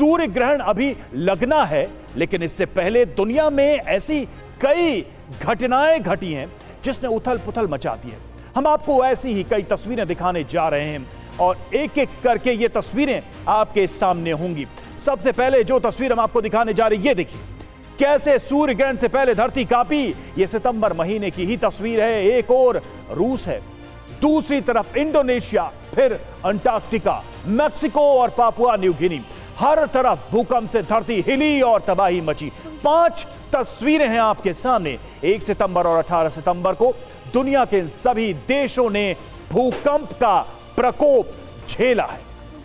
सूर्य ग्रहण अभी लगना है, लेकिन इससे पहले दुनिया में ऐसी कई घटनाएं घटी हैं जिसने उथल पुथल मचा दी है। हम आपको ऐसी ही कई तस्वीरें दिखाने जा रहे हैं और एक एक करके ये तस्वीरें आपके सामने होंगी। सबसे पहले जो तस्वीर हम आपको दिखाने जा रहे हैं, ये देखिए कैसे सूर्य ग्रहण से पहले धरती कांपी। ये सितंबर महीने की ही तस्वीर है। एक और रूस है, दूसरी तरफ इंडोनेशिया, फिर अंटार्कटिका, मैक्सिको और पापुआ न्यू गिनी। हर तरफ भूकंप से धरती हिली और तबाही मची। 5 तस्वीरें हैं आपके सामने। 1 सितंबर और 18 सितंबर को दुनिया के सभी देशों ने भूकंप का प्रकोप झेला है।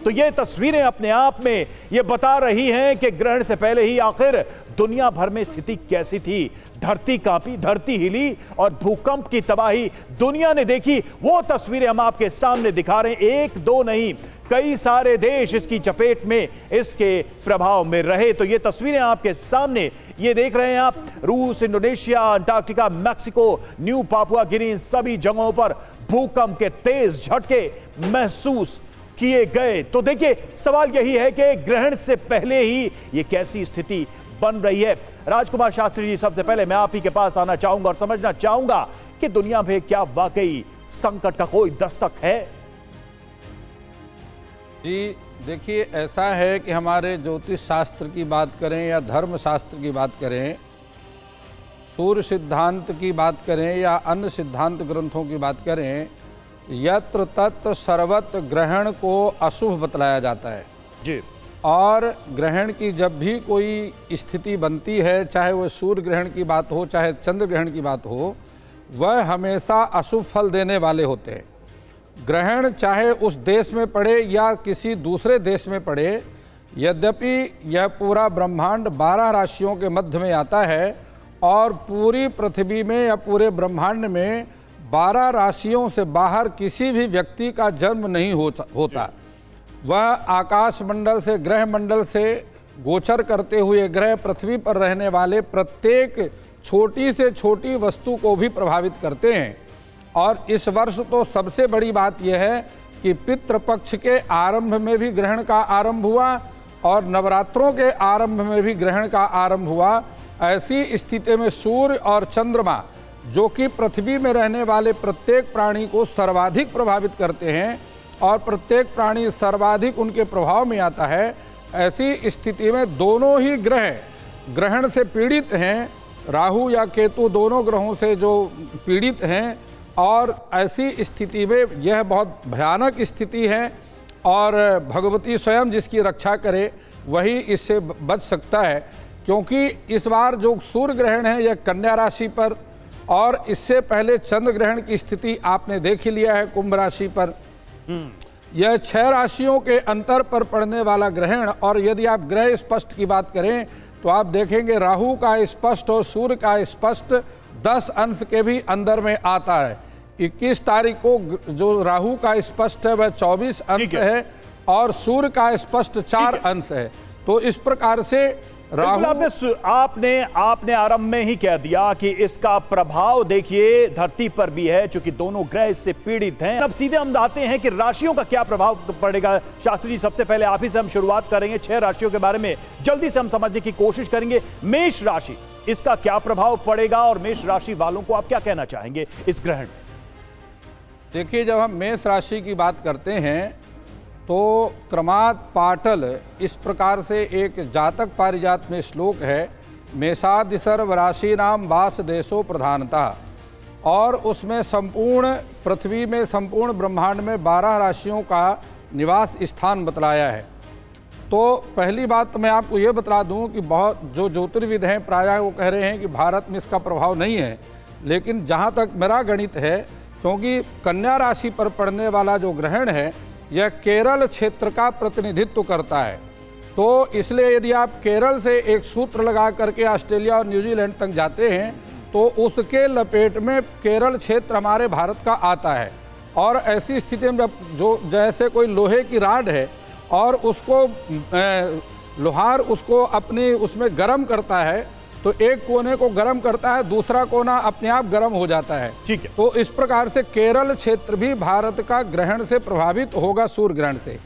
तो ये तस्वीरें अपने आप में ये बता रही हैं कि ग्रहण से पहले ही आखिर दुनिया भर में स्थिति कैसी थी। धरती कांपी, धरती हिली और भूकंप की तबाही दुनिया ने देखी। वो तस्वीरें हम आपके सामने दिखा रहे हैं। 1 2 नहीं, कई सारे देश इसकी चपेट में, इसके प्रभाव में रहे। तो ये तस्वीरें आपके सामने ये देख रहे हैं आप। रूस, Indonesia, Antarctica, Mexico, New Papua Guinea, इन सभी जगहों पर भूकंप के तेज झटके महसूस किए गए। तो देखिए सवाल यही है कि ग्रहण से पहले ही ये कैसी स्थिति बन रही है। राजकुमार शास्त्री जी, सबसे पहले मैं आप ही के पास आना चाहूंगा और समझना चाहूंगा कि दुनिया में क्या वाकई संकट का कोई दस्तक है? जी देखिए, ऐसा है कि हमारे ज्योतिष शास्त्र की बात करें या धर्म शास्त्र की बात करें, सूर्य सिद्धांत की बात करें या अन्य सिद्धांत ग्रंथों की बात करें, यत्र तत्र सर्वत्र ग्रहण को अशुभ बतलाया जाता है जी। और ग्रहण की जब भी कोई स्थिति बनती है, चाहे वह सूर्य ग्रहण की बात हो चाहे चंद्र ग्रहण की बात हो, वह हमेशा अशुभ फल देने वाले होते हैं। ग्रहण चाहे उस देश में पड़े या किसी दूसरे देश में पड़े, यद्यपि यह पूरा ब्रह्मांड 12 राशियों के मध्य में आता है और पूरी पृथ्वी में या पूरे ब्रह्मांड में 12 राशियों से बाहर किसी भी व्यक्ति का जन्म नहीं होता। वह आकाश मंडल से, ग्रह मंडल से गोचर करते हुए ग्रह पृथ्वी पर रहने वाले प्रत्येक छोटी से छोटी वस्तु को भी प्रभावित करते हैं। और इस वर्ष तो सबसे बड़ी बात यह है कि पितृपक्ष के आरंभ में भी ग्रहण का आरंभ हुआ और नवरात्रों के आरंभ में भी ग्रहण का आरंभ हुआ। ऐसी स्थिति में सूर्य और चंद्रमा, जो कि पृथ्वी में रहने वाले प्रत्येक प्राणी को सर्वाधिक प्रभावित करते हैं और प्रत्येक प्राणी सर्वाधिक उनके प्रभाव में आता है, ऐसी स्थिति में दोनों ही ग्रह ग्रहण से पीड़ित हैं। राहु या केतु दोनों ग्रहों से जो पीड़ित हैं और ऐसी स्थिति में यह बहुत भयानक स्थिति है और भगवती स्वयं जिसकी रक्षा करे वही इससे बच सकता है। क्योंकि इस बार जो सूर्य ग्रहण है यह कन्या राशि पर और इससे पहले चंद्र ग्रहण की स्थिति आपने देख ही लिया है कुंभ राशि पर। यह 6 राशियों के अंतर पर पड़ने वाला ग्रहण। और यदि आप ग्रह स्पष्ट की बात करें तो आप देखेंगे राहु का स्पष्ट और सूर्य का स्पष्ट 10 अंश के भी अंदर में आता है। 21 तारीख को जो राहु का स्पष्ट है वह 24 अंश है और सूर्य का स्पष्ट 4 अंश है। तो इस प्रकार से राहु, आपने आरंभ में ही कह दिया कि इसका प्रभाव देखिए धरती पर भी है, क्योंकि दोनों ग्रह इससे पीड़ित हैं। अब सीधे हम आते हैं कि राशियों का क्या प्रभाव पड़ेगा। शास्त्री जी, सबसे पहले आप ही से हम शुरुआत करेंगे। 6 राशियों के बारे में जल्दी से हम समझने की कोशिश करेंगे। मेष राशि, इसका क्या प्रभाव पड़ेगा और मेष राशि वालों को आप क्या कहना चाहेंगे इस ग्रहण? देखिए, जब हम मेष राशि की बात करते हैं तो क्रमात् पाटल इस प्रकार से एक जातक पारिजात में श्लोक है, मेषादिसर्व राशि नाम वास देशो प्रधानता। और उसमें संपूर्ण पृथ्वी में, संपूर्ण ब्रह्मांड में 12 राशियों का निवास स्थान बतलाया है। तो पहली बात तो मैं आपको ये बता दूं कि बहुत जो ज्योतिर्विद हैं प्रायः वो कह रहे हैं कि भारत में इसका प्रभाव नहीं है, लेकिन जहाँ तक मेरा गणित है, क्योंकि कन्या राशि पर पड़ने वाला जो ग्रहण है यह केरल क्षेत्र का प्रतिनिधित्व करता है। तो इसलिए यदि आप केरल से एक सूत्र लगा करके ऑस्ट्रेलिया और न्यूजीलैंड तक जाते हैं तो उसके लपेट में केरल क्षेत्र हमारे भारत का आता है। और ऐसी स्थिति में जो जैसे कोई लोहे की राड है और उसको लोहार उसको अपनी उसमें गर्म करता है, तो एक कोने को गर्म करता है, दूसरा कोना अपने आप गर्म हो जाता है। ठीक है। तो इस प्रकार से केरल क्षेत्र भी भारत का ग्रहण से प्रभावित होगा, सूर्य ग्रहण से।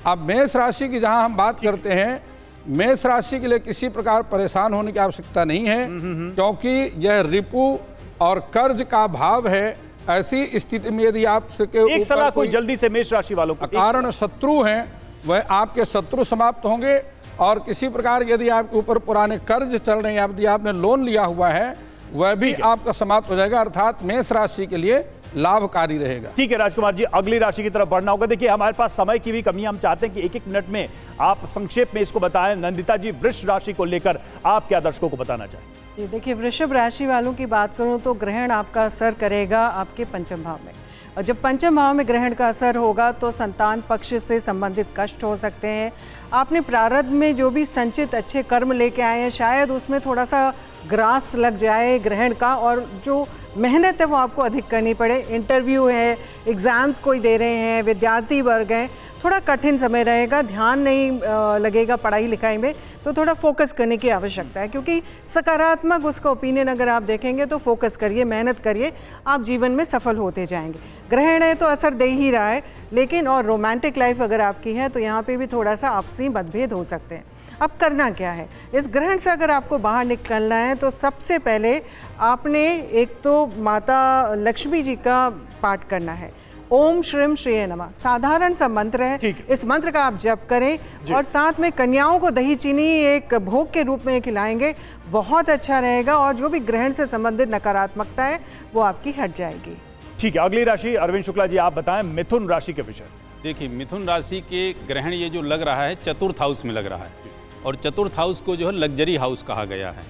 अब मेष राशि की जहां हम बात करते हैं मेष राशि के लिए किसी प्रकार परेशान होने की आवश्यकता नहीं है, क्योंकि यह रिपु और कर्ज का भाव है। ऐसी स्थिति में यदि आपके एक सलाह कोई जल्दी से मेष राशि वालों को, कारण शत्रु हैं वह आपके शत्रु समाप्त होंगे, और किसी प्रकार यदि आपके ऊपर पुराने कर्ज चल रहे हैं, यदि आपने लोन लिया हुआ है, वह भी आपका समाप्त हो जाएगा, अर्थात मेष राशि के लिए लाभकारी रहेगा। ठीक है राजकुमार जी, अगली राशि की तरफ बढ़ना होगा। देखिए हमारे पास समय की भी कमी, हम चाहते हैं कि एक एक मिनट में आप संक्षेप में इसको बताएं। नंदिता जी, वृष राशि को लेकर आप क्या दर्शकों को बताना चाहें? देखिए, वृषभ राशि वालों की बात करूं तो ग्रहण आपका असर करेगा आपके पंचम भाव में, और जब पंचम भाव में ग्रहण का असर होगा तो संतान पक्ष से संबंधित कष्ट हो सकते हैं। आपने प्रारब्ध में जो भी संचित अच्छे कर्म लेके आए हैं, शायद उसमें थोड़ा सा ग्रास लग जाए ग्रहण का, और जो मेहनत है वो आपको अधिक करनी पड़े। इंटरव्यू है, एग्ज़ाम्स कोई दे रहे हैं, विद्यार्थी वर्ग हैं, थोड़ा कठिन समय रहेगा, ध्यान नहीं लगेगा पढ़ाई लिखाई में, तो थोड़ा फोकस करने की आवश्यकता है, क्योंकि सकारात्मक उसका ओपिनियन अगर आप देखेंगे तो फोकस करिए, मेहनत करिए, आप जीवन में सफल होते जाएंगे। ग्रहण है तो असर दे ही रहा है, लेकिन और रोमांटिक लाइफ अगर आपकी है तो यहाँ पे भी थोड़ा सा आपसी मतभेद हो सकते हैं। अब करना क्या है इस ग्रहण से? अगर आपको बाहर निकलना है तो सबसे पहले आपने एक तो माता लक्ष्मी जी का पाठ करना है। ओम श्रीम श्रेय नमः, साधारण सा मंत्र है, इस मंत्र का आप जप करें और साथ में कन्याओं को दही चीनी एक भोग के रूप में खिलाएंगे, बहुत अच्छा रहेगा, और जो भी ग्रहण से संबंधित नकारात्मकता है वो आपकी हट जाएगी। ठीक है, अगली राशि अरविंद शुक्ला जी आप बताएं, मिथुन राशि के विषय। देखिए, मिथुन राशि के ग्रहण ये जो लग रहा है चतुर्थ हाउस में लग रहा है, और चतुर्थ हाउस को जो है लग्जरी हाउस कहा गया है।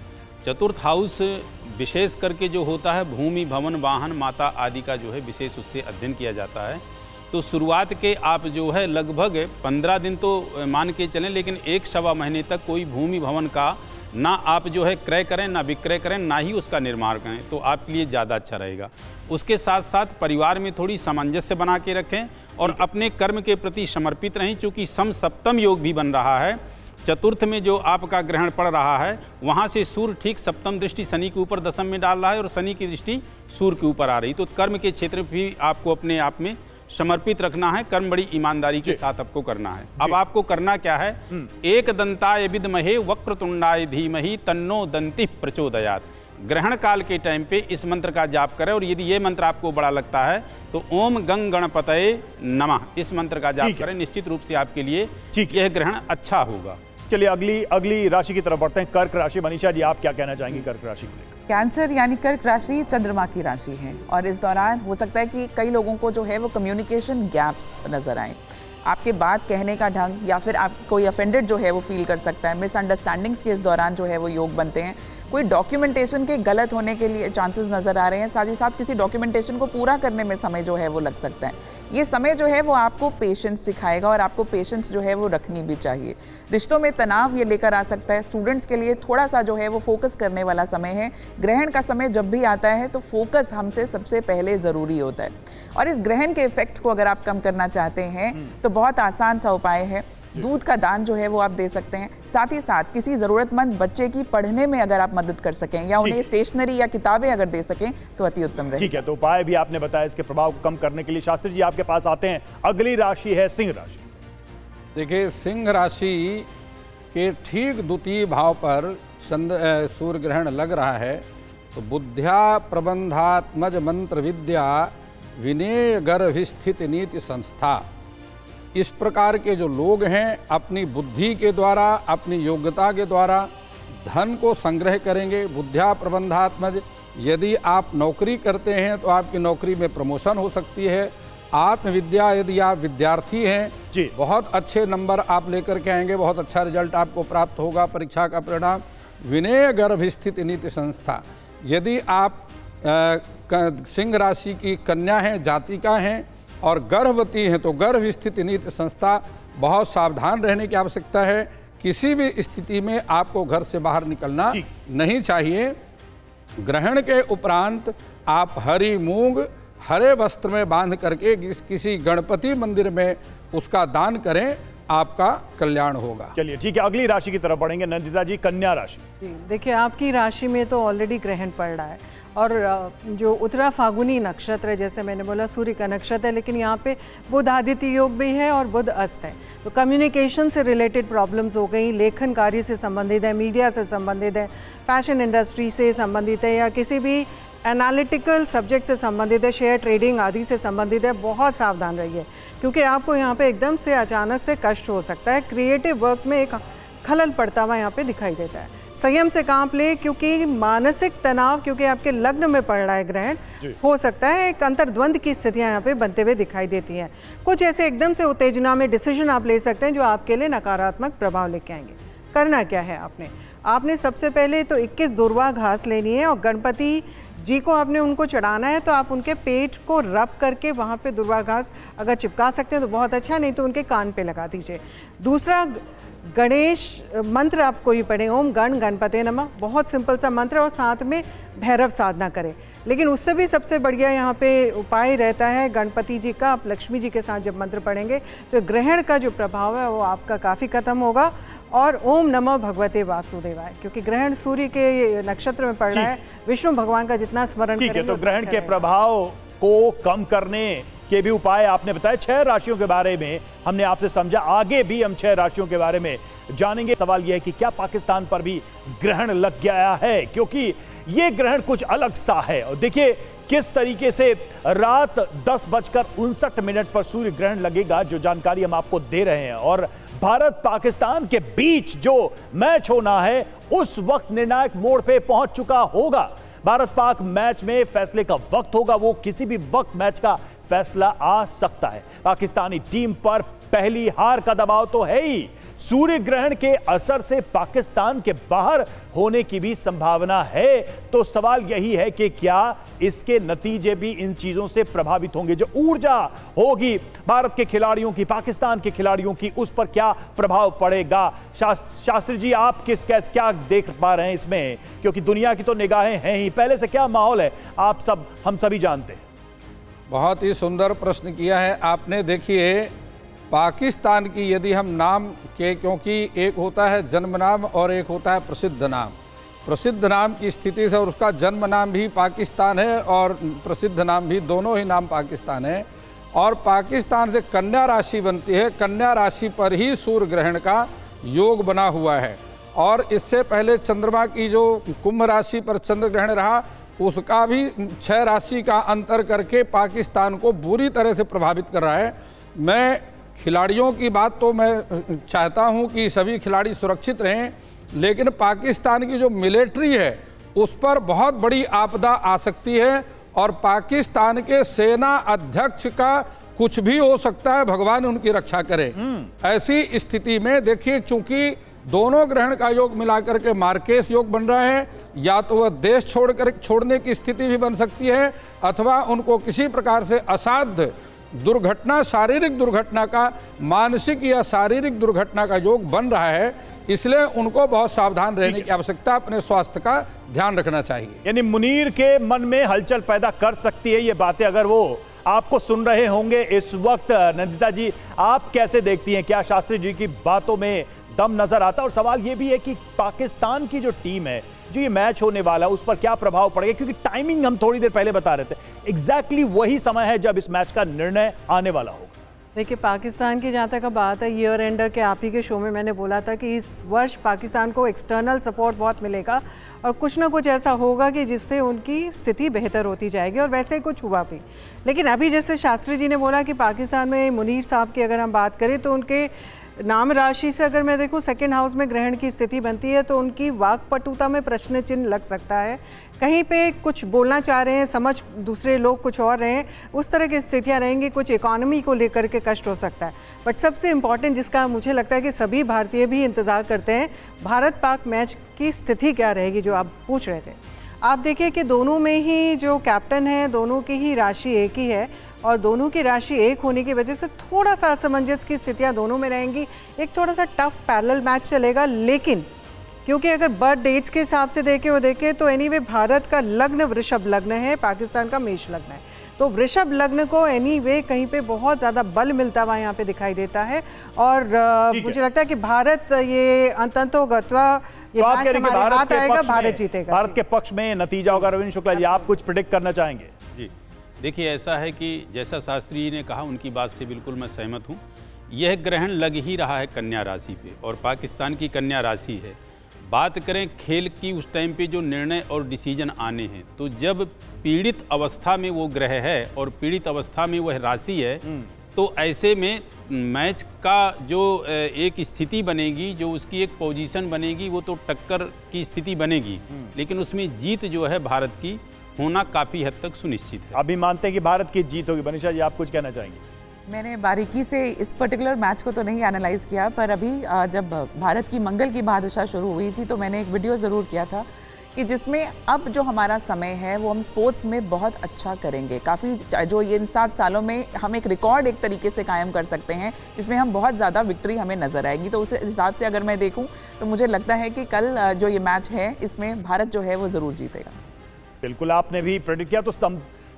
चतुर्थ हाउस विशेष करके जो होता है भूमि, भवन, वाहन, माता आदि का जो है विशेष उससे अध्ययन किया जाता है। तो शुरुआत के आप जो है लगभग 15 दिन तो मान के चलें, लेकिन 1-1.25 महीने तक कोई भूमि भवन का ना आप जो है क्रय करें, ना विक्रय करें, ना ही उसका निर्माण करें, तो आपके लिए ज़्यादा अच्छा रहेगा। उसके साथ साथ परिवार में थोड़ी सामंजस्य बना के रखें और अपने कर्म के प्रति समर्पित रहें, चूँकि सम सप्तम योग भी बन रहा है। चतुर्थ में जो आपका ग्रहण पड़ रहा है वहाँ से सूर्य ठीक सप्तम दृष्टि शनि के ऊपर दशम में डाल रहा है, और शनि की दृष्टि सूर्य के ऊपर आ रही, तो कर्म के क्षेत्र भी आपको अपने आप में समर्पित रखना है। कर्म बड़ी ईमानदारी के साथ आपको करना है। अब आपको करना क्या है? एक दंताय विद्महे वक्रतुंडाय धीमहि तन्नो दंति प्रचोदयात्। ग्रहण काल के टाइम पे इस मंत्र का जाप करें, और यदि ये मंत्र आपको बड़ा लगता है तो ओम गंग गणपतये नमः इस मंत्र का जाप करें। निश्चित रूप से आपके लिए यह ग्रहण अच्छा होगा। चलिए अगली राशि की तरफ बढ़ते हैं, कर्क राशि। मनीषा जी आप क्या कहना चाहेंगी कर्क राशि को लेकर? कैंसर यानी कर्क राशि चंद्रमा की राशि है, और इस दौरान हो सकता है कि कई लोगों को जो है वो कम्युनिकेशन गैप्स नजर आए। आपके बात कहने का ढंग, या फिर आप कोई ऑफेंडेड जो है वो फील कर सकता है। मिसअंडरस्टैंडिंग्स के इस दौरान जो है वो योग बनते हैं। कोई डॉक्यूमेंटेशन के गलत होने के लिए चांसेस नज़र आ रहे हैं। साथ ही साथ किसी डॉक्यूमेंटेशन को पूरा करने में समय जो है वो लग सकता है। ये समय जो है वो आपको पेशेंस सिखाएगा, और आपको पेशेंस जो है वो रखनी भी चाहिए। रिश्तों में तनाव ये लेकर आ सकता है। स्टूडेंट्स के लिए थोड़ा सा जो है वो फोकस करने वाला समय है। ग्रहण का समय जब भी आता है तो फोकस हमसे सबसे पहले ज़रूरी होता है, और इस ग्रहण के इफेक्ट्स को अगर आप कम करना चाहते हैं तो बहुत आसान सा उपाय है। दूध का दान जो है वो आप दे सकते हैं। साथ ही साथ किसी ज़रूरतमंद बच्चे की पढ़ने में अगर आप मदद कर सकें, या उन्हें स्टेशनरी या किताबें अगर दे सकें तो अति उत्तम रहेगा। ठीक है, तो उपाय भी आपने बताया इसके प्रभाव को कम करने के लिए। शास्त्री जी आपके पास आते हैं, अगली राशि है सिंह राशि। देखिए, सिंह राशि के ठीक द्वितीय भाव पर सूर्य ग्रहण लग रहा है, तो बुद्ध्या प्रबंधात्मज मंत्र विद्या विनय गर्भिस्थित नीति संस्था, इस प्रकार के जो लोग हैं अपनी बुद्धि के द्वारा, अपनी योग्यता के द्वारा धन को संग्रह करेंगे। बुद्ध्या प्रबंधात्मज, यदि आप नौकरी करते हैं तो आपकी नौकरी में प्रमोशन हो सकती है। आत्मविद्या, यदि आप विद्यार्थी हैं जी, बहुत अच्छे नंबर आप लेकर के आएंगे, बहुत अच्छा रिजल्ट आपको प्राप्त होगा परीक्षा का परिणाम। विनय गर्भस्थित नीति संस्था, यदि आप सिंह राशि की कन्या हैं, जातिका हैं और गर्भवती हैं तो गर्भ स्थिति नीति संस्था, बहुत सावधान रहने की आवश्यकता है। किसी भी स्थिति में आपको घर से बाहर निकलना नहीं चाहिए। ग्रहण के उपरांत आप हरी मूंग हरे वस्त्र में बांध करके किसी गणपति मंदिर में उसका दान करें, आपका कल्याण होगा। चलिए ठीक है, अगली राशि की तरफ बढ़ेंगे। नंदिता जी, कन्या राशि। देखिए, आपकी राशि में तो ऑलरेडी ग्रहण पड़ रहा है, और जो उत्तरा फागुनी नक्षत्र है, जैसे मैंने बोला सूर्य का नक्षत्र है, लेकिन यहाँ पे बुध आदित्य योग भी है और बुध अस्त है। तो कम्युनिकेशन से रिलेटेड प्रॉब्लम्स हो गई, लेखन कार्य से संबंधित है, मीडिया से संबंधित है, फैशन इंडस्ट्री से संबंधित है, या किसी भी एनालिटिकल सब्जेक्ट से संबंधित है, शेयर ट्रेडिंग आदि से संबंधित है। बहुत सावधान रहिए, क्योंकि आपको यहाँ पे एकदम से अचानक से कष्ट हो सकता है। क्रिएटिव वर्क्स में एक खलल पड़ता हुआ यहाँ पे दिखाई देता है। संयम से काम ले, क्योंकि मानसिक तनाव, क्योंकि आपके लग्न में पड़ रहा है ग्रहण, हो सकता है एक अंतर्द्वंद की स्थितियां यहाँ पे बनते हुए दिखाई देती हैं। कुछ ऐसे एकदम से उत्तेजना में डिसीजन आप ले सकते हैं जो आपके लिए नकारात्मक प्रभाव लेके आएंगे। करना क्या है आपने सबसे पहले तो 21 दुर्वा घास लेनी है और गणपति जी को आपने उनको चढ़ाना है। तो आप उनके पेट को रब करके वहाँ पे दुर्वा घास अगर चिपका सकते हैं तो बहुत अच्छा, नहीं तो उनके कान पे लगा दीजिए। दूसरा, गणेश मंत्र आप कोई पढ़ें, ओम गण गणपते नमः, बहुत सिंपल सा मंत्र, और साथ में भैरव साधना करें। लेकिन उससे भी सबसे बढ़िया यहाँ पे उपाय रहता है गणपति जी का। आप लक्ष्मी जी के साथ जब मंत्र पढ़ेंगे तो ग्रहण का जो प्रभाव है वो आपका काफ़ी खत्म होगा। और ओम नमः भगवते वासुदेवाय, क्योंकि ग्रहण सूर्य के नक्षत्र में पड़ रहा है, विष्णु भगवान का जितना स्मरण करेंगे तो ग्रहण के प्रभाव को कम करने के भी उपाय आपने बताए। 6 राशियों के बारे में हमने आपसे समझा, आगे भी हम 6 राशियों के बारे में जानेंगे। सवाल यह है कि क्या पाकिस्तान पर भी ग्रहण लग गया है, क्योंकि यह ग्रहण कुछ अलग सा है। और देखिए किस तरीके से रात 10:59 पर सूर्य ग्रहण लगेगा, जो जानकारी हम आपको दे रहे हैं। और भारत पाकिस्तान के बीच जो मैच होना है उस वक्त निर्णायक मोड़ पे पहुंच चुका होगा। भारत पाक मैच में फैसले का वक्त होगा, वो किसी भी वक्त मैच का फैसला आ सकता है। पाकिस्तानी टीम पर पहली हार का दबाव तो है ही, सूर्य ग्रहण के असर से पाकिस्तान के बाहर होने की भी संभावना है। तो सवाल यही है कि क्या इसके नतीजे भी इन चीजों से प्रभावित होंगे। जो ऊर्जा होगी भारत के खिलाड़ियों की, पाकिस्तान के खिलाड़ियों की, उस पर क्या प्रभाव पड़ेगा। शास्त्री जी, आप क्या देख पा रहे हैं इसमें, क्योंकि दुनिया की तो निगाहें हैं ही, पहले से क्या माहौल है हम सभी जानते हैं। बहुत ही सुंदर प्रश्न किया है आपने। देखिए, पाकिस्तान की यदि हम नाम के, क्योंकि एक होता है जन्म नाम और एक होता है प्रसिद्ध नाम। प्रसिद्ध नाम की स्थिति से, और उसका जन्म नाम भी पाकिस्तान है और प्रसिद्ध नाम भी, दोनों ही नाम पाकिस्तान है। और पाकिस्तान से कन्या राशि बनती है, कन्या राशि पर ही सूर्य ग्रहण का योग बना हुआ है। और इससे पहले चंद्रमा की जो कुंभ राशि पर चंद्र ग्रहण रहा, उसका भी 6 राशि का अंतर करके पाकिस्तान को बुरी तरह से प्रभावित कर रहा है। मैं खिलाड़ियों की बात तो मैं चाहता हूं कि सभी खिलाड़ी सुरक्षित रहें, लेकिन पाकिस्तान की जो मिलिट्री है उस पर बहुत बड़ी आपदा आ सकती है। और पाकिस्तान के सेना अध्यक्ष का कुछ भी हो सकता है, भगवान उनकी रक्षा करे। ऐसी स्थिति में देखिए, चूंकि दोनों ग्रहण का योग मिलाकर के मार्केस योग बन रहा है, या तो वह देश छोड़ने की स्थिति भी बन सकती है, अथवा उनको किसी प्रकार से असाध्य दुर्घटना, शारीरिक दुर्घटना का, मानसिक या शारीरिक दुर्घटना का योग बन रहा है। इसलिए उनको बहुत सावधान रहने की आवश्यकता, अपने स्वास्थ्य का ध्यान रखना चाहिए। यानी मुनीर के मन में हलचल पैदा कर सकती है ये बातें, अगर वो आपको सुन रहे होंगे इस वक्त। नंदिता जी, आप कैसे देखती हैं, क्या शास्त्री जी की बातों में दम नजर आता है? और सवाल ये भी है कि पाकिस्तान की जो टीम है, जो ये मैच होने वाला है, उस पर क्या प्रभाव पड़ेगा, क्योंकि टाइमिंग हम थोड़ी देर पहले बता रहे थे, एग्जैक्टली वही समय है जब इस मैच का निर्णय आने वाला होगा। देखिए, पाकिस्तान की जहाँ तक बात है, ईयर एंडर के आप ही के शो में मैंने बोला था कि इस वर्ष पाकिस्तान को एक्सटर्नल सपोर्ट बहुत मिलेगा और कुछ ना कुछ ऐसा होगा कि जिससे उनकी स्थिति बेहतर होती जाएगी, और वैसे ही कुछ हुआ भी। लेकिन अभी जैसे शास्त्री जी ने बोला कि पाकिस्तान में मुनीर साहब की अगर हम बात करें, तो उनके नाम राशि से अगर मैं देखूं सेकंड हाउस में ग्रहण की स्थिति बनती है, तो उनकी वाक्पटुता में प्रश्न चिन्ह लग सकता है। कहीं पे कुछ बोलना चाह रहे हैं, समझ दूसरे लोग कुछ और रहे हैं, उस तरह की स्थितियां रहेंगी। कुछ इकोनॉमी को लेकर के कष्ट हो सकता है। बट सबसे इम्पॉर्टेंट, जिसका मुझे लगता है कि सभी भारतीय भी इंतज़ार करते हैं, भारत पाक मैच की स्थिति क्या रहेगी, जो आप पूछ रहे थे। आप देखिए कि दोनों में ही जो कैप्टन है, दोनों की ही राशि एक ही है, और दोनों की राशि एक होने की वजह से थोड़ा सा असमंजस की स्थितियां दोनों में रहेंगी। एक थोड़ा सा टफ पैरेलल मैच चलेगा, लेकिन क्योंकि अगर बर्थ डेट्स के हिसाब से देखें तो एनीवे भारत का लग्न वृषभ लग्न है, पाकिस्तान का मेष लग्न है। तो वृषभ लग्न को एनीवे कहीं पे बहुत ज़्यादा बल मिलता हुआ यहाँ पे दिखाई देता है। और मुझे लगता है कि भारत ये अंततोगत्वा ये तो आप मैच कह रहे हैं कि हमारे हाथ आएगा, भारत में, जीतेगा। भारत के पक्ष में नतीजा होगा। रविंद्र शुक्ला जी, आप कुछ प्रेडिक्ट करना चाहेंगे? जी देखिए, ऐसा है कि जैसा शास्त्री जी ने कहा, उनकी बात से बिल्कुल मैं सहमत हूँ। यह ग्रहण लग ही रहा है कन्या राशि पे, और पाकिस्तान की कन्या राशि है। बात करें खेल की, उस टाइम पे जो निर्णय और डिसीजन आने हैं, तो जब पीड़ित अवस्था में वो ग्रह है और पीड़ित अवस्था में वह राशि है, तो ऐसे में मैच का जो एक स्थिति बनेगी, जो उसकी एक पोजीशन बनेगी, वो तो टक्कर की स्थिति बनेगी, लेकिन उसमें जीत जो है भारत की होना काफ़ी हद तक सुनिश्चित है। अभी मानते हैं कि भारत की जीत होगी। मनीषा जी, आप कुछ कहना चाहेंगे? मैंने बारीकी से इस पर्टिकुलर मैच को तो नहीं एनालाइज किया, पर अभी जब भारत की मंगल की बादशाह शुरू हुई थी तो मैंने एक वीडियो ज़रूर किया था कि जिसमें अब जो हमारा समय है वो हम स्पोर्ट्स में बहुत अच्छा करेंगे। काफ़ी जो ये इन 7 सालों में हम एक रिकॉर्ड एक तरीके से कायम कर सकते हैं, जिसमें हम बहुत ज़्यादा विक्ट्री हमें नज़र आएगी। तो उस हिसाब से अगर मैं देखूं तो मुझे लगता है कि कल जो ये मैच है इसमें भारत जो है वो ज़रूर जीतेगा। बिल्कुल, आपने भी प्रेडिक्ट किया, तो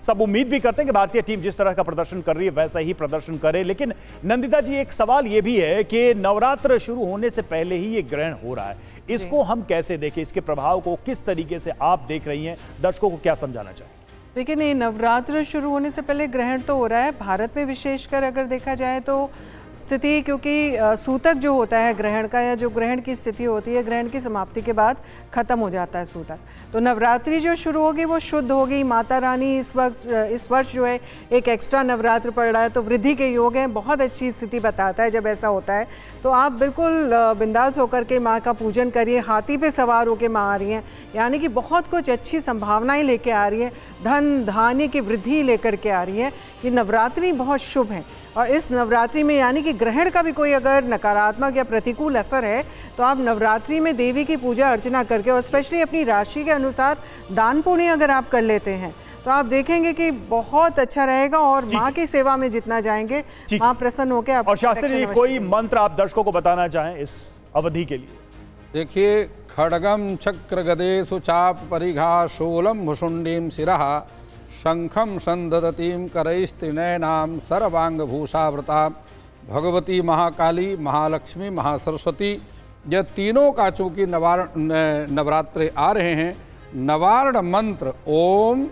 सब उम्मीद भी करते हैं कि भारतीय टीम जिस तरह का प्रदर्शन कर रही है वैसा ही प्रदर्शन करे। लेकिन नंदिता जी, एक सवाल ये भी है कि नवरात्र शुरू होने से पहले ही ये ग्रहण हो रहा है, इसको हम कैसे देखें? इसके प्रभाव को किस तरीके से आप देख रही हैं? दर्शकों को क्या समझाना चाहिए? देखिए, नहीं, नवरात्र शुरू होने से पहले ग्रहण तो हो रहा है। भारत में विशेषकर अगर देखा जाए तो स्थिति, क्योंकि सूतक जो होता है ग्रहण का, या जो ग्रहण की स्थिति होती है, ग्रहण की समाप्ति के बाद खत्म हो जाता है सूतक। तो नवरात्रि जो शुरू होगी वो शुद्ध होगी। माता रानी इस वर्ष जो है एक एक्स्ट्रा नवरात्र पड़ रहा है, तो वृद्धि के योग हैं। बहुत अच्छी स्थिति बताता है जब ऐसा होता है। तो आप बिल्कुल बिंदास होकर के माँ का पूजन करिए। हाथी पे सवार होकर माँ आ रही हैं, यानी कि बहुत कुछ अच्छी संभावनाएं लेके आ रही हैं, धन धान्य की वृद्धि लेकर के आ रही है। ये नवरात्रि बहुत शुभ है, और इस नवरात्रि में यानी कि ग्रहण का भी कोई अगर नकारात्मक या प्रतिकूल असर है तो आप नवरात्रि में देवी की पूजा अर्चना करके, और स्पेशली अपनी राशि के अनुसार दान पुण्य अगर आप कर लेते हैं तो आप देखेंगे कि बहुत अच्छा रहेगा, और माँ की सेवा में जितना जाएंगे माँ प्रसन्न होकर आप। और शास्त्री जी, कोई मंत्र आप दर्शकों को बताना चाहें इस अवधि के लिए? देखिए, खड्गम चक्र गदेषु चाप परिघा शूलम भुषुंडीम शिरः शंखम संददतीम करैस्त्रिनयनाम सर्वांगभूषावृता भगवती महाकाली महालक्ष्मी महासरस्वती। यह तीनों का चूँकि नवरात्रे आ रहे हैं, नवार्ण मंत्र ओम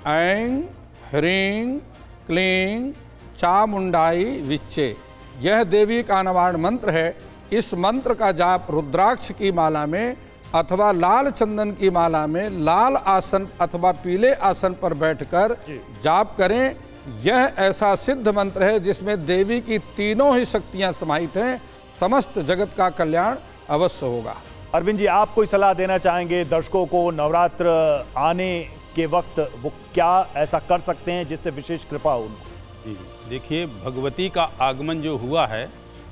ऐं ह्रीं क्लीं चामुंडाई विच्चे, यह देवी का नवार्ण मंत्र है। इस मंत्र का जाप रुद्राक्ष की माला में अथवा लाल चंदन की माला में लाल आसन अथवा पीले आसन पर बैठकर जाप करें। यह ऐसा सिद्ध मंत्र है जिसमें देवी की तीनों ही शक्तियां समाहित हैं। समस्त जगत का कल्याण अवश्य होगा। अरविंद जी, आप कोई सलाह देना चाहेंगे दर्शकों को? नवरात्र आने के वक्त वो क्या ऐसा कर सकते हैं जिससे विशेष कृपा हो उनको? जी, देखिए, भगवती का आगमन जो हुआ है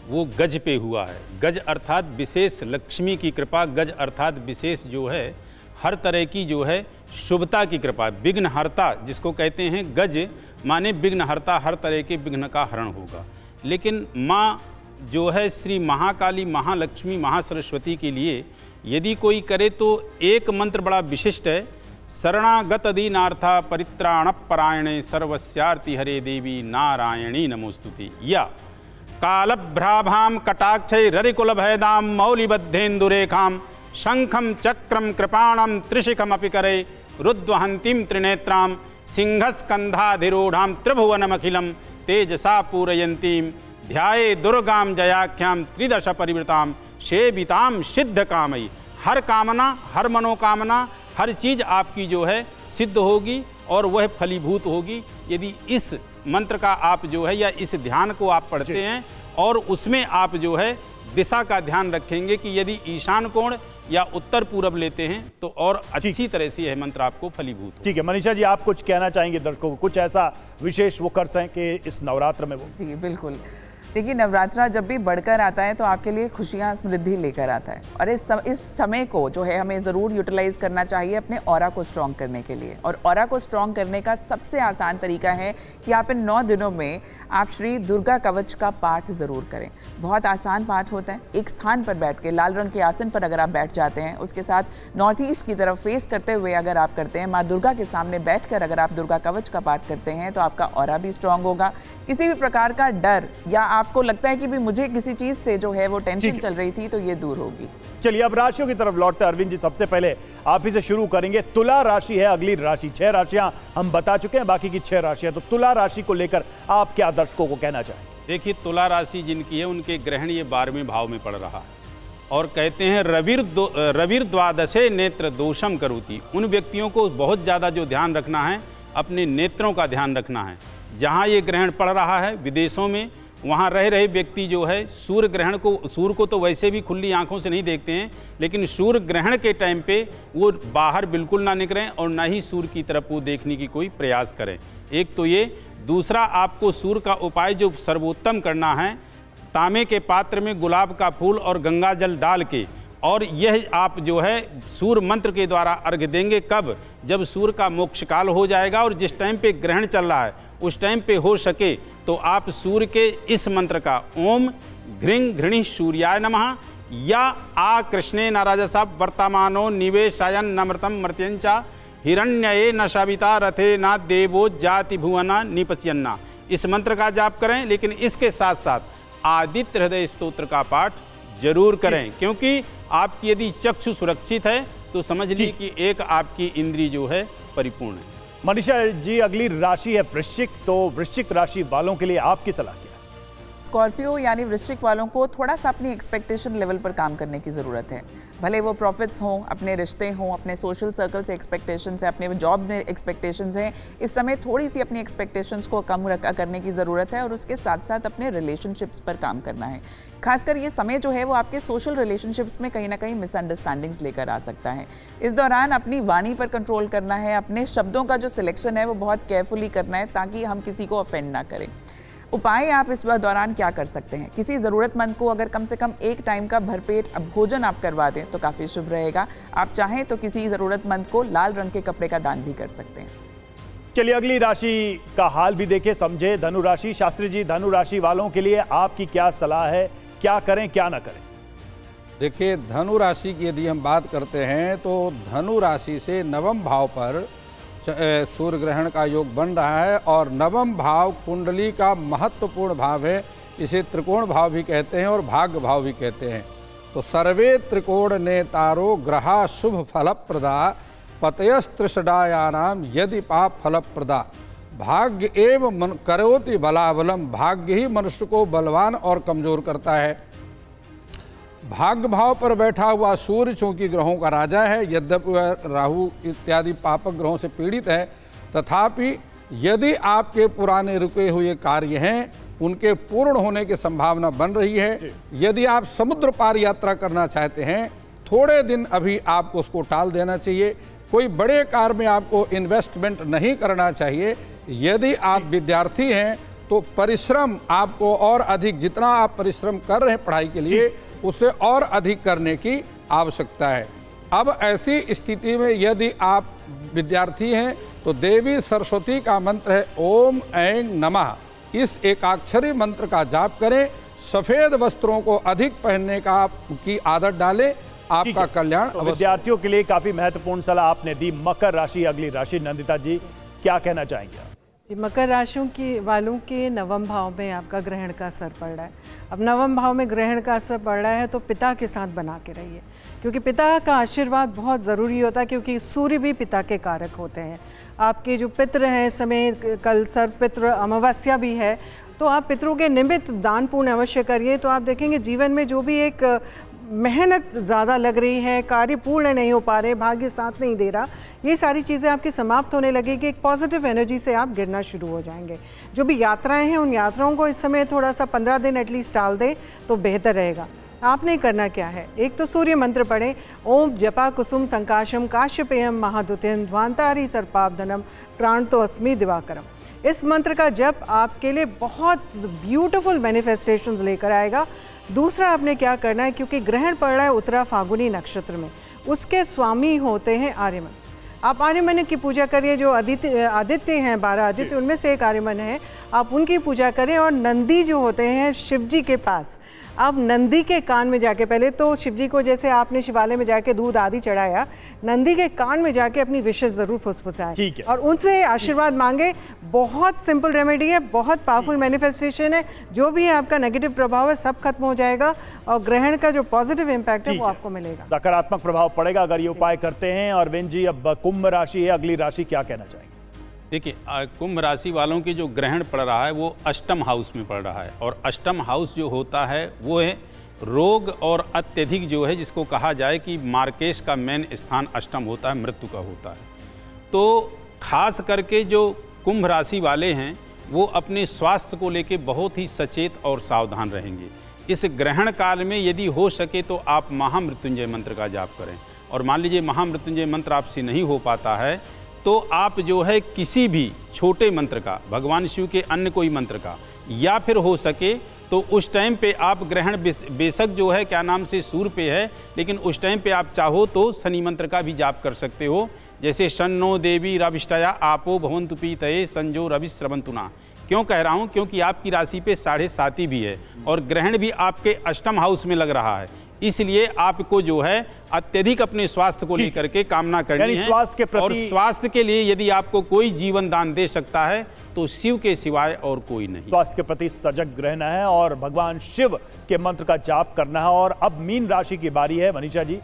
वो गज पे हुआ है। गज अर्थात विशेष लक्ष्मी की कृपा, गज अर्थात विशेष जो है हर तरह की जो है शुभता की कृपा, विघ्नहर्ता जिसको कहते हैं। गज माने विघ्नहर्ता, हर तरह के विघ्न का हरण होगा। लेकिन माँ जो है श्री महाकाली महालक्ष्मी महासरस्वती के लिए यदि कोई करे तो एक मंत्र बड़ा विशिष्ट है, शरणागत दीनार्था परित्राण परायणे सर्वस्यार्ति हरे देवी नारायणी नमोस्तुते। या कालभ्राभां कटाक्षै ररिकुल भयदां मौलिबद्धेन्दुरेखां शंखं चक्रं कृपाणं त्रिशिखमपि करे रुद्वहन्तीं त्रिनेत्रां सिंहस्कन्धाधिरूढां त्रिभुवनमखिलं तेजसा पूरयन्तीं ध्याये दुर्गां जयाख्यां त्रिदश परिवृतां सेवितां सिद्धकामयी। हर कामना, हर मनोकामना, हर चीज़ आपकी जो है सिद्ध होगी और वह फलीभूत होगी यदि इस मंत्र का आप जो है या इस ध्यान को आप पढ़ते हैं। और उसमें आप जो है दिशा का ध्यान रखेंगे कि यदि ईशान कोण या उत्तर पूरब लेते हैं तो और अच्छी तरह से यह मंत्र आपको फलीभूत हो। ठीक है, मनीषा जी, आप कुछ कहना चाहेंगे दर्शकों को? कुछ ऐसा विशेष वो कर सकें इस नवरात्र में वो? जी बिल्कुल। देखिए, नवरात्रा जब भी बढ़कर आता है तो आपके लिए खुशियाँ समृद्धि लेकर आता है, और इस समय को जो है हमें ज़रूर यूटिलाइज करना चाहिए अपने ऑरा को स्ट्रॉन्ग करने के लिए। और ऑरा को स्ट्रॉन्ग करने का सबसे आसान तरीका है कि आप इन 9 दिनों में आप श्री दुर्गा कवच का पाठ ज़रूर करें। बहुत आसान पाठ होता है। एक स्थान पर बैठ के लाल रंग के आसन पर अगर आप बैठ जाते हैं, उसके साथ नॉर्थ ईस्ट की तरफ फेस करते हुए अगर आप करते हैं, माँ दुर्गा के सामने बैठकर अगर आप दुर्गा कवच का पाठ करते हैं तो आपका ऑरा भी स्ट्रॉन्ग होगा। किसी भी प्रकार का डर या आपको लगता है कि भी मुझे किसी चीज़ से जो है वो टेंशन चल रही थी तो ये दूर होगी। चलिए अब राशियों की तरफ लौटते हैं। अरविंद जी, सबसे पहले आप ही से शुरू करेंगे। तुला राशि है अगली राशि। 6 राशियां हम बता चुके हैं, बाकी की 6 राशियां। तो तुला राशि को लेकर आप क्या दर्शकों को कहना चाहेंगे? देखिए, तुला राशि जिनकी है उनके ग्रहण ये 12वें भाव में पड़ रहा है और कहते हैं रविर द्वादशे नेत्र दोषम करोति। उन व्यक्तियों को बहुत ज़्यादा जो ध्यान रखना है, अपने नेत्रों का ध्यान रखना है। जहाँ ये ग्रहण पड़ रहा है विदेशों में, वहाँ रह रहे व्यक्ति जो है सूर्य ग्रहण को, सूर्य को तो वैसे भी खुली आंखों से नहीं देखते हैं, लेकिन सूर्य ग्रहण के टाइम पे वो बाहर बिल्कुल ना निकलें और ना ही सूर्य की तरफ वो देखने की कोई प्रयास करें। एक तो ये। दूसरा, आपको सूर्य का उपाय जो सर्वोत्तम करना है, तांबे के पात्र में गुलाब का फूल और गंगा जल डाल के, और यह आप जो है सूर्य मंत्र के द्वारा अर्घ्य देंगे। कब? जब सूर्य का मोक्ष काल हो जाएगा और जिस टाइम पे ग्रहण चल रहा है उस टाइम पे हो सके तो आप सूर्य के इस मंत्र का ओम घृंग घृणी सूर्याय नमः या आ कृष्णे नाराजसा वर्तमानो निवेशायन नमृतम मर्त्यंचा हिरण्यये न सविता रथे न देवो जाति भुवना निपस्यन्ना, इस मंत्र का जाप करें। लेकिन इसके साथ साथ आदित्य हृदय स्तोत्र का पाठ जरूर करें, क्योंकि आपकी यदि चक्षु सुरक्षित है तो समझ लीजिए कि एक आपकी इंद्री जो है परिपूर्ण है। मनीषा जी, अगली राशि है वृश्चिक। तो वृश्चिक राशि वालों के लिए आपकी सलाह क्या है? स्कॉर्पियो यानी वृश्चिक वालों को थोड़ा सा अपनी एक्सपेक्टेशन लेवल पर काम करने की ज़रूरत है। भले वो प्रॉफिट्स हों, अपने रिश्ते हों, अपने सोशल सर्कल से एक्सपेक्टेशंस हैं, अपने जॉब में एक्सपेक्टेशंस हैं, इस समय थोड़ी सी अपनी एक्सपेक्टेशंस को कम करने की ज़रूरत है और उसके साथ साथ अपने रिलेशनशिप्स पर काम करना है। खासकर ये समय जो है वो आपके सोशल रिलेशनशिप्स में कहीं ना कहीं मिसअंडरस्टैंडिंग्स लेकर आ सकता है। इस दौरान अपनी वाणी पर कंट्रोल करना है, अपने शब्दों का जो सिलेक्शन है वो बहुत केयरफुली करना है ताकि हम किसी को ऑफेंड ना करें। उपाय आप इस दौरान क्या कर सकते हैं? किसी ज़रूरतमंद को अगर कम से कम एक टाइम का भरपेट भोजन आप करवा दें तो काफ़ी शुभ रहेगा। आप चाहें तो किसी ज़रूरतमंद को लाल रंग के कपड़े का दान भी कर सकते हैं। चलिए अगली राशि का हाल भी देखें, समझे। धनु राशि। शास्त्री जी, धनु राशि वालों के लिए आपकी क्या सलाह है? क्या करें, क्या ना करें? देखिए, धनु राशि की यदि हम बात करते हैं तो धनु राशि से नवम भाव पर सूर्य ग्रहण का योग बन रहा है और नवम भाव कुंडली का महत्वपूर्ण भाव है। इसे त्रिकोण भाव भी कहते हैं और भाग्य भाव भी कहते हैं। तो सर्वे त्रिकोण नेतारो ग्रहा शुभ फलप्रदा पतयस्त्रिषडायानाम यदि पाप फलप्रदा भाग्य एव करोति बलाबलम। भाग्य ही मनुष्य को बलवान और कमजोर करता है। भाग्य भाव पर बैठा हुआ सूर्य चूंकि ग्रहों का राजा है, यद्यपि वह राहु इत्यादि पापक ग्रहों से पीड़ित है, तथापि यदि आपके पुराने रुके हुए कार्य हैं उनके पूर्ण होने की संभावना बन रही है। यदि आप समुद्र पार यात्रा करना चाहते हैं, थोड़े दिन अभी आपको उसको टाल देना चाहिए। कोई बड़े कार्य में आपको इन्वेस्टमेंट नहीं करना चाहिए। यदि आप विद्यार्थी हैं तो परिश्रम आपको और अधिक, जितना आप परिश्रम कर रहे हैं पढ़ाई के लिए, उससे और अधिक करने की आवश्यकता है। अब ऐसी स्थिति में यदि आप विद्यार्थी हैं तो देवी सरस्वती का मंत्र है ओम ऐं नमः। इस एकाक्षरी मंत्र का जाप करें। सफ़ेद वस्त्रों को अधिक पहनने की आदत डालें, आपका कल्याण। तो विद्यार्थियों के लिए काफ़ी महत्वपूर्ण सलाह आपने दी। मकर राशि अगली राशि। नंदिता जी, क्या कहना चाहेंगे? मकर राशियों की वालों के नवम भाव में आपका ग्रहण का असर पड़ रहा है। अब नवम भाव में ग्रहण का असर पड़ रहा है तो पिता के साथ बना के रहिए, क्योंकि पिता का आशीर्वाद बहुत ज़रूरी होता है, क्योंकि सूर्य भी पिता के कारक होते हैं। आपके जो पितृ हैं, इस समय कल सर्वपितृ अमावस्या भी है, तो आप पितरों के निमित्त दान पुण्य अवश्य करिए। तो आप देखेंगे जीवन में जो भी एक मेहनत ज़्यादा लग रही है, कार्य पूर्ण नहीं हो पा रहे, भाग्य साथ नहीं दे रहा, ये सारी चीज़ें आपकी समाप्त होने लगेगी। एक पॉजिटिव एनर्जी से आप गिरना शुरू हो जाएंगे। जो भी यात्राएं हैं उन यात्राओं को इस समय थोड़ा सा 15 दिन एटलीस्ट टाल दें तो बेहतर रहेगा। आपने करना क्या है? एक तो सूर्य मंत्र पढ़ें, ओम जपा कुसुम संकाशम काश्यपेयम महादुतिम ध्वांतारी सर्पावधनम प्राणतो अस्मि दिवाकरम। इस मंत्र का जप आपके लिए बहुत ब्यूटीफुल मैनिफेस्टेशंस लेकर आएगा। दूसरा आपने क्या करना है, क्योंकि ग्रहण पड़ रहा है उत्तरा फागुनी नक्षत्र में, उसके स्वामी होते हैं आर्यमन। आप आर्यमन की पूजा करिए। जो आदित्य हैं, 12 आदित्य, उनमें से एक आर्यमन है। आप उनकी पूजा करें। और नंदी जो होते हैं शिव जी के पास, आप नंदी के कान में जाके, पहले तो शिव जी को जैसे आपने शिवालय में जाके दूध आदि चढ़ाया, नंदी के कान में जाके अपनी विशेष जरूर फुसफुसाएं, ठीक है, और उनसे आशीर्वाद मांगे। बहुत सिंपल रेमेडी है, बहुत पावरफुल मैनिफेस्टेशन है। जो भी है आपका नेगेटिव प्रभाव है सब खत्म हो जाएगा और ग्रहण का जो पॉजिटिव इम्पैक्ट है वो आपको मिलेगा, सकारात्मक प्रभाव पड़ेगा अगर ये उपाय करते हैं। और बेन जी, अब कुंभ राशि है, अगली राशि क्या कहना चाहेंगे? देखिए, कुंभ राशि वालों की जो ग्रहण पड़ रहा है वो अष्टम हाउस में पड़ रहा है, और अष्टम हाउस जो होता है वो है रोग और अत्यधिक जो है, जिसको कहा जाए कि मार्केश का मेन स्थान अष्टम होता है, मृत्यु का होता है। तो खास करके जो कुंभ राशि वाले हैं वो अपने स्वास्थ्य को लेके बहुत ही सचेत और सावधान रहेंगे। इस ग्रहण काल में यदि हो सके तो आप महामृत्युंजय मंत्र का जाप करें, और मान लीजिए महामृत्युंजय मंत्र आपसे नहीं हो पाता है तो आप जो है किसी भी छोटे मंत्र का, भगवान शिव के अन्य कोई मंत्र का, या फिर हो सके तो उस टाइम पे आप ग्रहण बेशक जो है क्या नाम से सूर्य पे है, लेकिन उस टाइम पे आप चाहो तो शनि मंत्र का भी जाप कर सकते हो, जैसे शन्नो देवी रविष्टया आपो भवन्तु पीतये संजो रविश्रवन्तुना। क्यों कह रहा हूँ? क्योंकि आपकी राशि पे 7.5 भी है और ग्रहण भी आपके अष्टम हाउस में लग रहा है, इसलिए आपको जो है अत्यधिक अपने स्वास्थ्य को लेकर के कामना करनी है। स्वास्थ्य के प्रति, और स्वास्थ्य के लिए यदि आपको कोई जीवन दान दे सकता है तो शिव के सिवाय और कोई नहीं। स्वास्थ्य के प्रति सजग रहना है और भगवान शिव के मंत्र का जाप करना है। और अब मीन राशि की बारी है, मनीषा जी।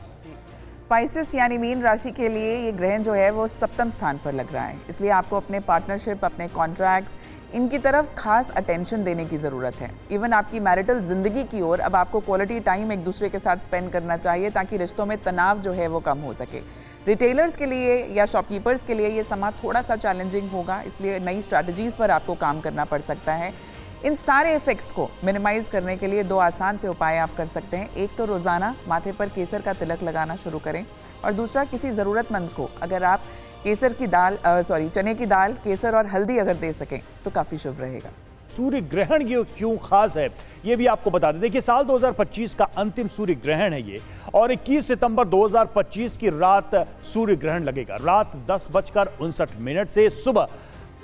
स्पाइसेस यानी मीन राशि के लिए ये ग्रहण जो है वो सप्तम स्थान पर लग रहा है, इसलिए आपको अपने पार्टनरशिप, अपने कॉन्ट्रैक्ट्स, इनकी तरफ खास अटेंशन देने की ज़रूरत है। इवन आपकी मैरिटल ज़िंदगी की ओर अब आपको क्वालिटी टाइम एक दूसरे के साथ स्पेंड करना चाहिए ताकि रिश्तों में तनाव जो है वो कम हो सके। रिटेलर्स के लिए या शॉपकीपर्स के लिए ये समा थोड़ा सा चैलेंजिंग होगा, इसलिए नई स्ट्रैटेजीज़ पर आपको काम करना पड़ सकता है। इन सारे इफ़ेक्ट्स को मिनिमाइज़ करने के लिए 2 आसान से उपाय आप कर सकते हैं। एक तो रोज़ाना माथे पर केसर का तिलक लगाना शुरू करें, और दूसरा किसी ज़रूरतमंद को अगर आप केसर की दाल चने की दाल, केसर और हल्दी अगर दे सकें तो काफ़ी शुभ रहेगा। सूर्य ग्रहण ये क्यों खास है ये भी आपको बता दें। देखिए, साल 2025 का अंतिम सूर्य ग्रहण है ये, और 21 सितंबर 2025 की रात सूर्य ग्रहण लगेगा। रात 10:59 से सुबह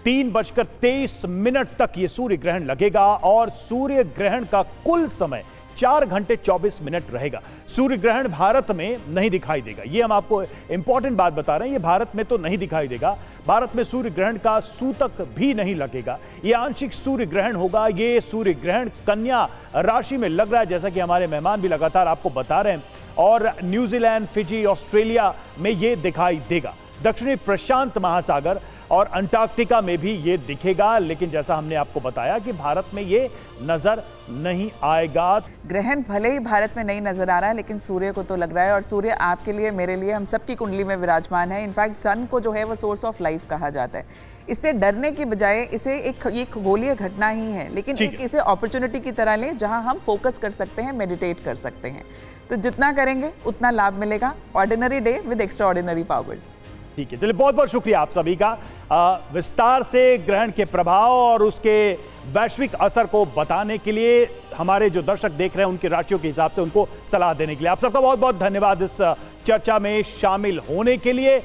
3:23 तक ये सूर्य ग्रहण लगेगा, और सूर्य ग्रहण का कुल समय 4 घंटे 24 मिनट रहेगा। सूर्य ग्रहण भारत में नहीं दिखाई देगा, ये हम आपको इंपॉर्टेंट बात बता रहे हैं, ये भारत में तो नहीं दिखाई देगा। भारत में सूर्य ग्रहण का सूतक भी नहीं लगेगा, ये आंशिक सूर्य ग्रहण होगा। ये सूर्य ग्रहण कन्या राशि में लग रहा है, जैसा कि हमारे मेहमान भी लगातार आपको बता रहे हैं, और न्यूजीलैंड, फिजी, ऑस्ट्रेलिया में ये दिखाई देगा। दक्षिणी प्रशांत महासागर और अंटार्कटिका में भी ये दिखेगा, लेकिन जैसा हमने आपको बताया कि भारत में ये नजर नहीं आएगा। ग्रहण भले ही भारत में नहीं नजर आ रहा है, लेकिन सूर्य को तो लग रहा है, और सूर्य आपके लिए, मेरे लिए, हम सबकी कुंडली में विराजमान है। इनफैक्ट सन को जो है वो सोर्स ऑफ लाइफ कहा जाता है। इससे डरने की बजाय इसे एक खगोलीय घटना ही है, लेकिन एक इसे अपॉर्चुनिटी की तरह लें जहां हम फोकस कर सकते हैं, मेडिटेट कर सकते हैं। तो जितना करेंगे उतना लाभ मिलेगा। Ordinary day with extra ordinary powers. ठीक है, चलिए, बहुत बहुत शुक्रिया आप सभी का विस्तार से ग्रहण के प्रभाव और उसके वैश्विक असर को बताने के लिए, हमारे जो दर्शक देख रहे हैं उनकी राशियों के हिसाब से उनको सलाह देने के लिए। आप सबका बहुत बहुत धन्यवाद इस चर्चा में शामिल होने के लिए।